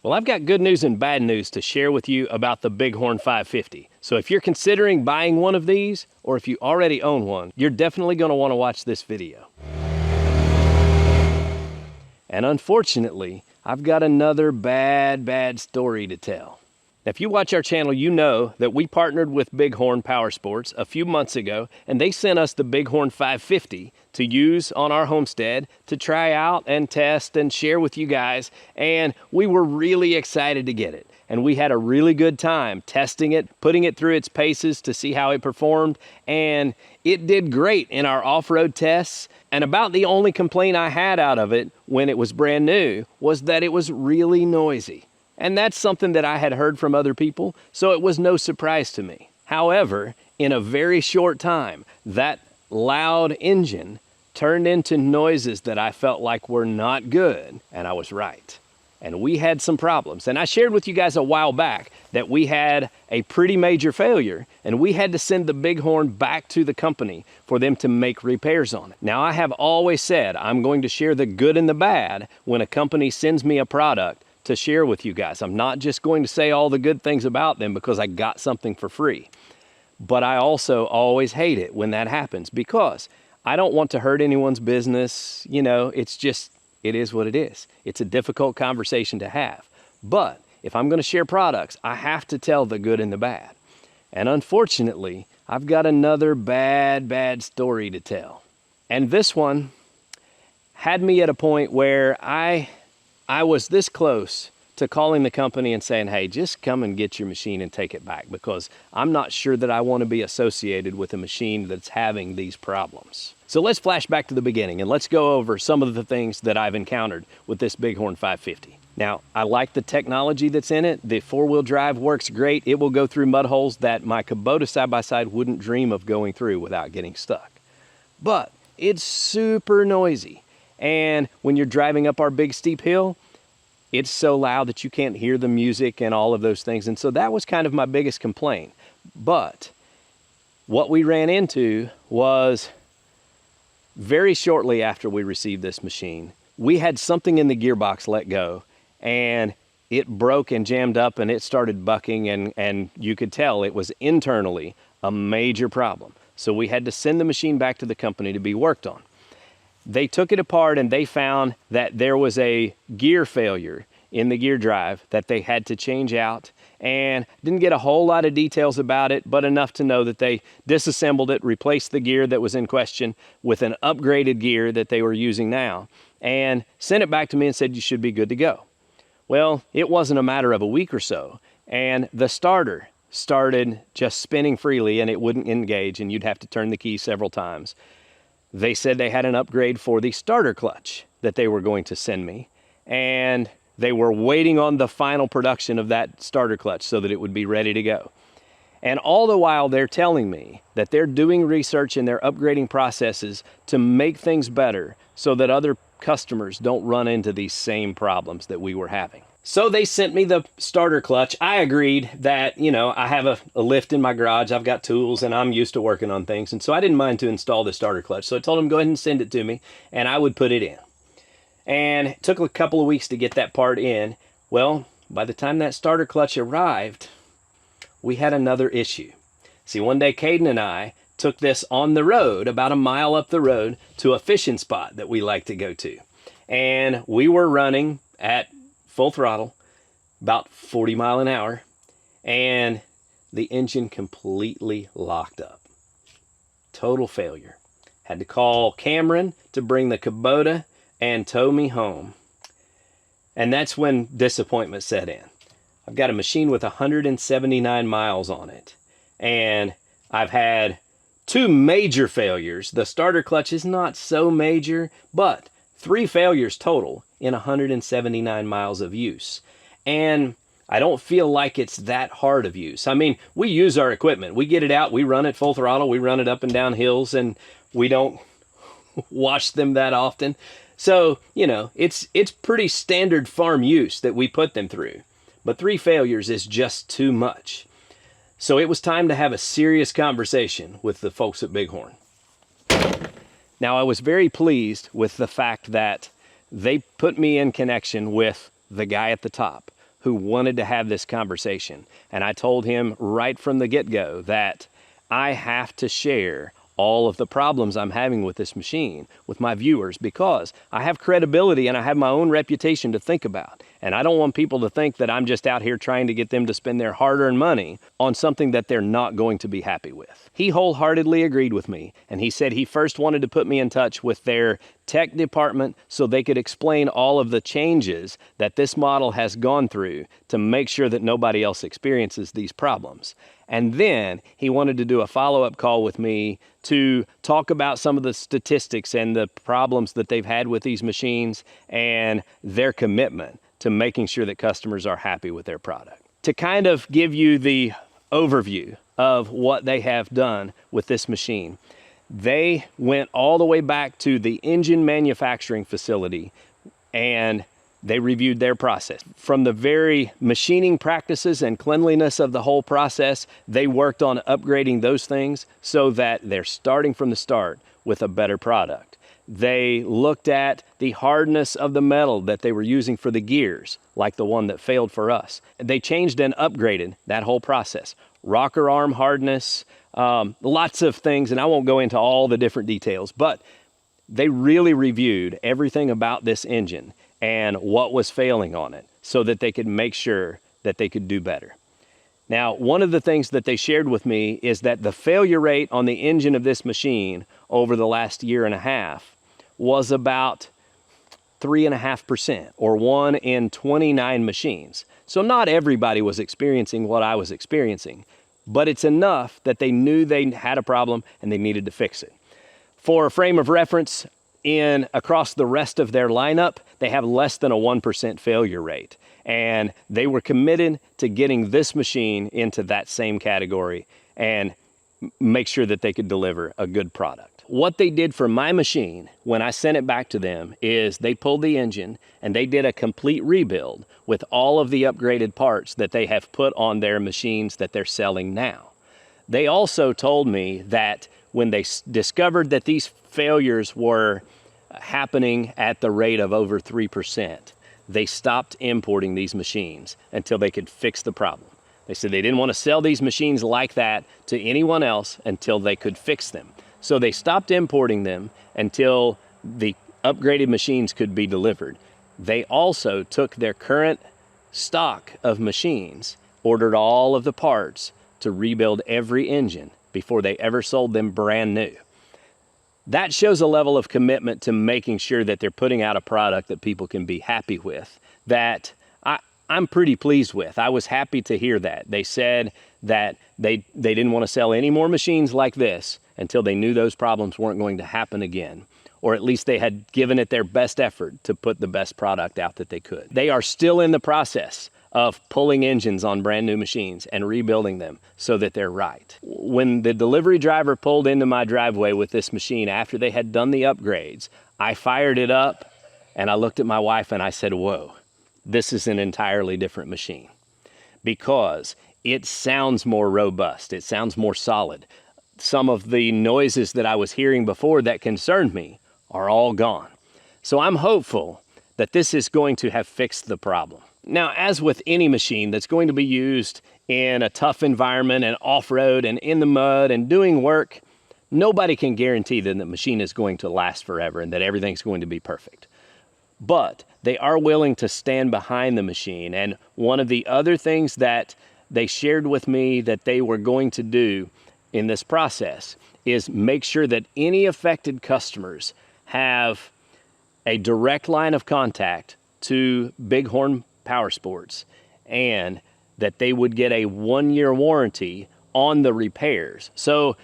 Well, I've got good news and bad news to share with you about the Bighorn 550. So if you're considering buying one of these, or if you already own one, you're definitely going to want to watch this video. And unfortunately, I've got another bad story to tell. Now, if you watch our channel, you know that we partnered with Bighorn Powersports a few months ago, and they sent us the Bighorn 550 to use on our homestead to try out and test and share with you guys. And we were really excited to get it. And we had a really good time testing it, putting it through its paces to see how it performed. And it did great in our off-road tests. And about the only complaint I had out of it when it was brand new was that it was really noisy. And that's something that I had heard from other people, so it was no surprise to me. However, in a very short time, that loud engine turned into noises that I felt like were not good, and I was right. And we had some problems. And I shared with you guys a while back that we had a pretty major failure, and we had to send the Bighorn back to the company for them to make repairs on it. Now, I have always said I'm going to share the good and the bad when a company sends me a product to share with you guys. I'm not just going to say all the good things about them because I got something for free. But I also always hate it when that happens because I don't want to hurt anyone's business. You know, it's just, it is what it is. It's a difficult conversation to have. But if I'm going to share products, I have to tell the good and the bad. And unfortunately, I've got another bad story to tell. And this one had me at a point where I was this close to calling the company and saying, hey, just come and get your machine and take it back because I'm not sure that I want to be associated with a machine that's having these problems. So let's flash back to the beginning and let's go over some of the things that I've encountered with this Bighorn 550. Now, I like the technology that's in it. The four-wheel drive works great. It will go through mud holes that my Kubota side-by-side wouldn't dream of going through without getting stuck. But it's super noisy. And when you're driving up our big steep hill, it's so loud that you can't hear the music and all of those things. And so that was kind of my biggest complaint. But what we ran into was very shortly after we received this machine, we had something in the gearbox let go and it broke and jammed up and it started bucking and you could tell it was internally a major problem. So we had to send the machine back to the company to be worked on. They took it apart and they found that there was a gear failure in the gear drive that they had to change out, and didn't get a whole lot of details about it, but enough to know that they disassembled it, replaced the gear that was in question with an upgraded gear that they were using now, and sent it back to me and said you should be good to go. Well, it wasn't a matter of a week or so, and the starter started just spinning freely and it wouldn't engage and you'd have to turn the key several times. They said they had an upgrade for the starter clutch that they were going to send me, and they were waiting on the final production of that starter clutch so that it would be ready to go. And all the while they're telling me that they're doing research and they're upgrading processes to make things better so that other customers don't run into these same problems that we were having. So they sent me the starter clutch. I agreed that, you know, I have a lift in my garage, I've got tools, and I'm used to working on things. And so I didn't mind to install the starter clutch. So I told them go ahead and send it to me, and I would put it in. And it took a couple of weeks to get that part in. Well, by the time that starter clutch arrived, we had another issue. See, one day Caden and I took this on the road, about a mile up the road, to a fishing spot that we like to go to. And we were running at full throttle, about 40 miles an hour, and the engine completely locked up. Total failure. Had to call Cameron to bring the Kubota and tow me home. And that's when disappointment set in. I've got a machine with 179 miles on it, and I've had two major failures. The starter clutch is not so major, but 3 failures total in 179 miles of use. And I don't feel like it's that hard of use. I mean, we use our equipment. We get it out, we run it full throttle, we run it up and down hills, and we don't wash them that often. So, you know, it's pretty standard farm use that we put them through. But 3 failures is just too much. So it was time to have a serious conversation with the folks at Bighorn. Now, I was very pleased with the fact that they put me in connection with the guy at the top who wanted to have this conversation. And I told him right from the get-go that I have to share all of the problems I'm having with this machine with my viewers, because I have credibility and I have my own reputation to think about. And I don't want people to think that I'm just out here trying to get them to spend their hard-earned money on something that they're not going to be happy with. He wholeheartedly agreed with me, and he said he first wanted to put me in touch with their tech department so they could explain all of the changes that this model has gone through to make sure that nobody else experiences these problems. And then he wanted to do a follow-up call with me to talk about some of the statistics and the problems that they've had with these machines and their commitment to making sure that customers are happy with their product. To kind of give you the overview of what they have done with this machine, they went all the way back to the engine manufacturing facility and they reviewed their process. From the very machining practices and cleanliness of the whole process, they worked on upgrading those things so that they're starting from the start with a better product. They looked at the hardness of the metal that they were using for the gears, like the one that failed for us. They changed and upgraded that whole process. Rocker arm hardness, lots of things, and I won't go into all the different details, but they really reviewed everything about this engine and what was failing on it so that they could make sure that they could do better. Now, one of the things that they shared with me is that the failure rate on the engine of this machine over the last year and a half was about 3.5%, or 1 in 29 machines. So not everybody was experiencing what I was experiencing, but it's enough that they knew they had a problem and they needed to fix it. For a frame of reference, across the rest of their lineup, they have less than a 1% failure rate. And they were committed to getting this machine into that same category and make sure that they could deliver a good product. What they did for my machine when I sent it back to them is they pulled the engine and they did a complete rebuild with all of the upgraded parts that they have put on their machines that they're selling now. They also told me that when they discovered that these failures were happening at the rate of over 3%, they stopped importing these machines until they could fix the problem. They said they didn't want to sell these machines like that to anyone else until they could fix them. So they stopped importing them until the upgraded machines could be delivered. They also took their current stock of machines, ordered all of the parts to rebuild every engine before they ever sold them brand new. That shows a level of commitment to making sure that they're putting out a product that people can be happy with, that I'm pretty pleased with. I was happy to hear that. They said that they didn't want to sell any more machines like this until they knew those problems weren't going to happen again, or at least they had given it their best effort to put the best product out that they could. They are still in the process of pulling engines on brand new machines and rebuilding them so that they're right. When the delivery driver pulled into my driveway with this machine after they had done the upgrades, I fired it up and I looked at my wife and I said, whoa, this is an entirely different machine, because it sounds more robust. It sounds more solid. Some of the noises that I was hearing before that concerned me are all gone. So I'm hopeful that this is going to have fixed the problem. Now, as with any machine that's going to be used in a tough environment and off-road and in the mud and doing work, nobody can guarantee that the machine is going to last forever and that everything's going to be perfect. But they are willing to stand behind the machine. And one of the other things that they shared with me that they were going to do in this process is make sure that any affected customers have a direct line of contact to Bighorn Powersports, and that they would get a 1-year warranty on the repairs. So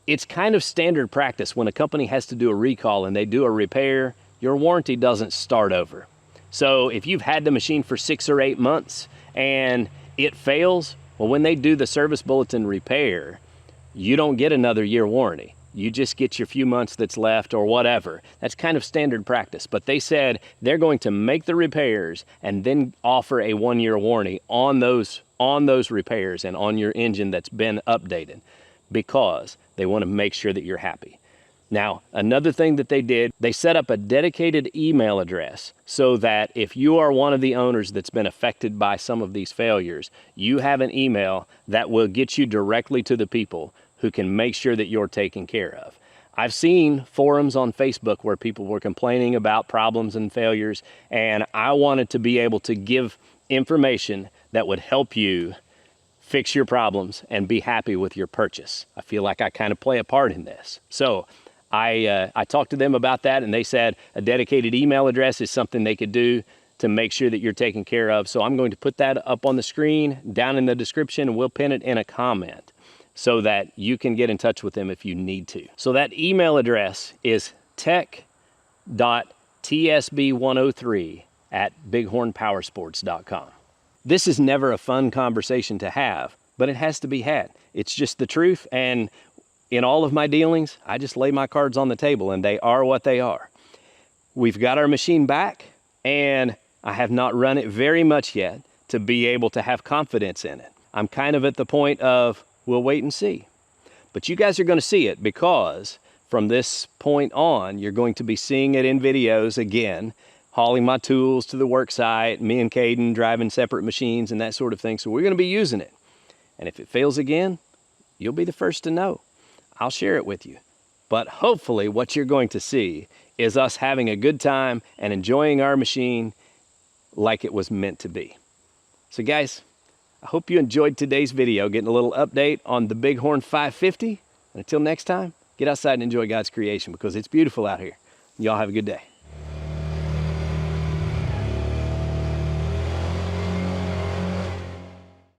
it's kind of standard practice when a company has to do a recall and they do a repair, your warranty doesn't start over. So if you've had the machine for 6 or 8 months and it fails, well, when they do the service bulletin repair, you don't get another year warranty. You just get your few months that's left or whatever. That's kind of standard practice. But they said they're going to make the repairs and then offer a 1-year warranty on those repairs and on your engine that's been updated, because they want to make sure that you're happy. Now, another thing that they did, they set up a dedicated email address so that if you are one of the owners that's been affected by some of these failures, you have an email that will get you directly to the people who can make sure that you're taken care of. I've seen forums on Facebook where people were complaining about problems and failures, and I wanted to be able to give information that would help you fix your problems and be happy with your purchase. I feel like I kind of play a part in this. So I talked to them about that, and they said a dedicated email address is something they could do to make sure that you're taken care of. So I'm going to put that up on the screen down in the description, and we'll pin it in a comment so that you can get in touch with them if you need to. So that email address is tech.tsb103@bighornpowersports.com. This is never a fun conversation to have, but it has to be had. It's just the truth, and in all of my dealings, I just lay my cards on the table, and they are what they are. We've got our machine back, and I have not run it very much yet to be able to have confidence in it. I'm kind of at the point of, we'll wait and see. But you guys are going to see it, because from this point on, you're going to be seeing it in videos again, hauling my tools to the work site, me and Caden driving separate machines and that sort of thing. So we're going to be using it. And if it fails again, you'll be the first to know. I'll share it with you. But hopefully what you're going to see is us having a good time and enjoying our machine like it was meant to be. So guys, I hope you enjoyed today's video, getting a little update on the Bighorn 550. And until next time, get outside and enjoy God's creation, because it's beautiful out here. Y'all have a good day.